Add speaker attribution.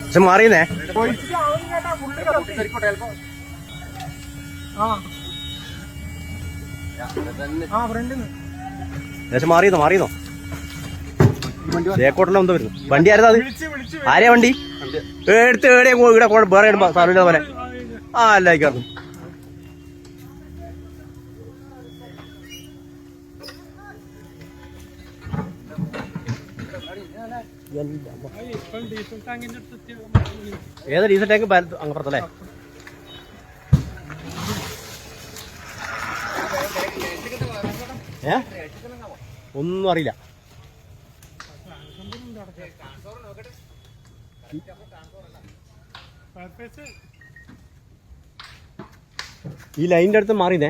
Speaker 1: പക്ഷെ മാറിയെന്നേ. ഏകദേശം മാറിയെന്നോ ചേക്കോട്ടെല്ലാം എന്തോ വരുന്നു. വണ്ടി ആയിരുന്നു അത്? ആരെയാ വണ്ടി എടുത്ത് എവിടെയാ ഇവിടെ വേറെ സാറിന്റെ പോലെ? ആ അല്ല ആയിക്കായിരുന്നു. ഏതാ ഡീസൽ ടാങ്ക് അങ്ങപ്പുറത്തല്ലേ? ഒന്നും അറിയില്ല. ഈ ലൈനിന്റെ അടുത്ത് മാറിയേ.